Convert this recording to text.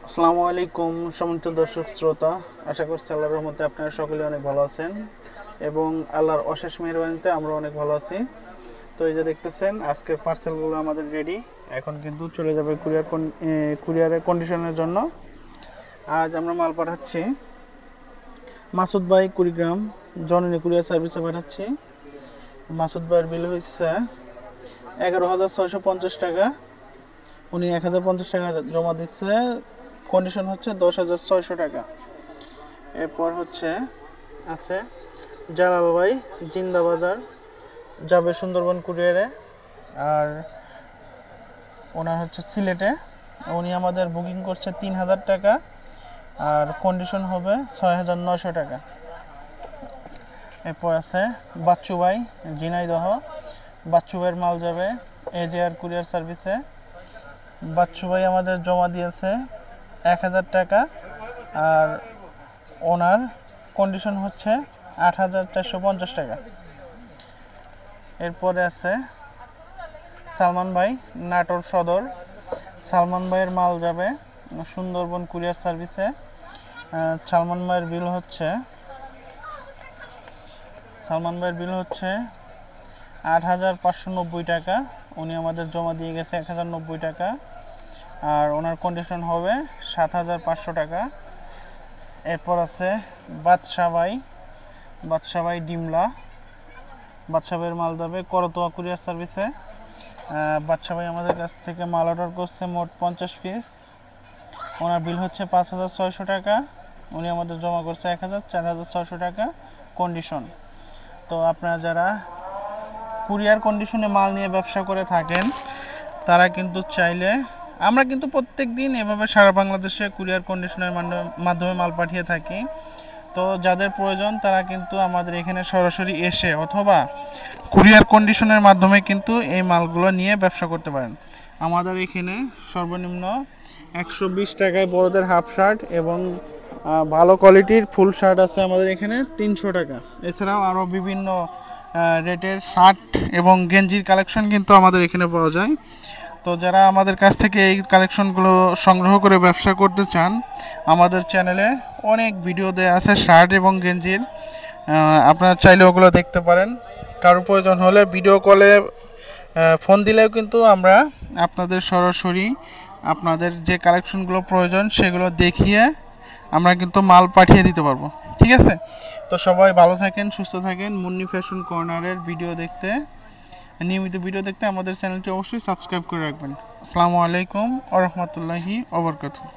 আসসালামু আলাইকুম সম্মানিত দর্শক শ্রোতা, আশা করছি আল্লাহর রহমতে আপনারা সকলে অনেক ভালো আছেন এবং আল্লাহর অশেষ মেহেরবানিতে আমরা অনেক ভালো আছি। তো এই যে দেখতেছেন আজকের পার্সেলগুলো আমাদের রেডি, এখন কিন্তু চলে যাবে কুরিয়ারের কন্ডিশনের জন্য। আজ আমরা মাল পাঠাচ্ছি মাসুদ ভাই কুড়িগ্রাম জননী কুরিয়ার সার্ভিসে পাঠাচ্ছি। মাসুদ ভাইয়ের বিল হচ্ছে 11,650 টাকা। উনি 1,050 টাকা জমা দিচ্ছে, কন্ডিশন হচ্ছে 10,600 টাকা। এরপর হচ্ছে আছে জালাল ভাই জিন্দাবাজার, যাবে সুন্দরবন কুরিয়ারে, আর ওনার হচ্ছে সিলেটে। উনি আমাদের বুকিং করছে 3,000 টাকা আর কন্ডিশন হবে 6,900 টাকা। এরপর আছে বাচ্চু ভাই ঝিনাইদহ, বাচ্চু ভাইয়ের মাল যাবে এজেআর কুরিয়ার সার্ভিসে। বাচ্চু ভাই আমাদের জমা দিয়েছে 1,000 টাকা আর ওনার কন্ডিশন হচ্ছে 8,450 টাকা। এরপরে আছে সালমান ভাই নাটোর সদর, সালমান ভাইয়ের মাল যাবে সুন্দরবন কুরিয়ার সার্ভিসে। সালমান ভাইয়ের বিল হচ্ছে 8,590 টাকা। উনি আমাদের জমা দিয়ে গেছে 1,090 টাকা আর ওনার কন্ডিশন হবে 7,500 টাকা। এরপর আছে বাদশা ভাই ডিমলা, বাদশা ভাইয়ের মাল যাবে করতোয়া কুরিয়ার সার্ভিসে। বাদশা ভাই আমাদের কাছ থেকে মাল অর্ডার করছে মোট 50 পিস। ওনার বিল হচ্ছে 5,600 টাকা। উনি আমাদের জমা করছে 4,600 টাকা কন্ডিশন। তো আপনারা যারা কুরিয়ার কন্ডিশনে মাল নিয়ে ব্যবসা করে থাকেন তারা কিন্তু চাইলে, আমরা কিন্তু প্রত্যেক দিন এভাবে সারা বাংলাদেশে কুরিয়ার কন্ডিশনের মাধ্যমে মাল পাঠিয়ে থাকি। তো যাদের প্রয়োজন তারা কিন্তু আমাদের এখানে সরাসরি এসে অথবা কুরিয়ার কন্ডিশনের মাধ্যমে কিন্তু এই মালগুলো নিয়ে ব্যবসা করতে পারেন। আমাদের এখানে সর্বনিম্ন 120 টাকায় বড়দের হাফ শার্ট এবং ভালো কোয়ালিটির ফুল শার্ট আছে আমাদের এখানে 300 টাকা। এছাড়াও আরও বিভিন্ন রেটের শার্ট এবং গেঞ্জির কালেকশন কিন্তু আমাদের এখানে পাওয়া যায়। তো যারা আমাদের কাছ থেকে এই কালেকশনগুলো সংগ্রহ করে ব্যবসা করতে চান, আমাদের চ্যানেলে অনেক ভিডিও দেওয়া আছে শার্ট এবং গেঞ্জির, আপনারা চাইলে ওগুলো দেখতে পারেন। কারো প্রয়োজন হলে ভিডিও কলে ফোন দিলেও কিন্তু আমরা আপনাদের সরাসরি আপনাদের যে কালেকশনগুলো প্রয়োজন সেগুলো দেখিয়ে আমরা কিন্তু মাল পাঠিয়ে দিতে পারবো। ঠিক আছে, তো সবাই ভালো থাকেন, সুস্থ থাকেন। মুন্নি ফ্যাশন কর্নারের নিয়মিত ভিডিও দেখতে আমাদের চ্যানেলটি অবশ্যই সাবস্ক্রাইব করে রাখবেন। আসসালামু আলাইকুম ওয়া রাহমাতুল্লাহি ওয়া বারাকাতুহু।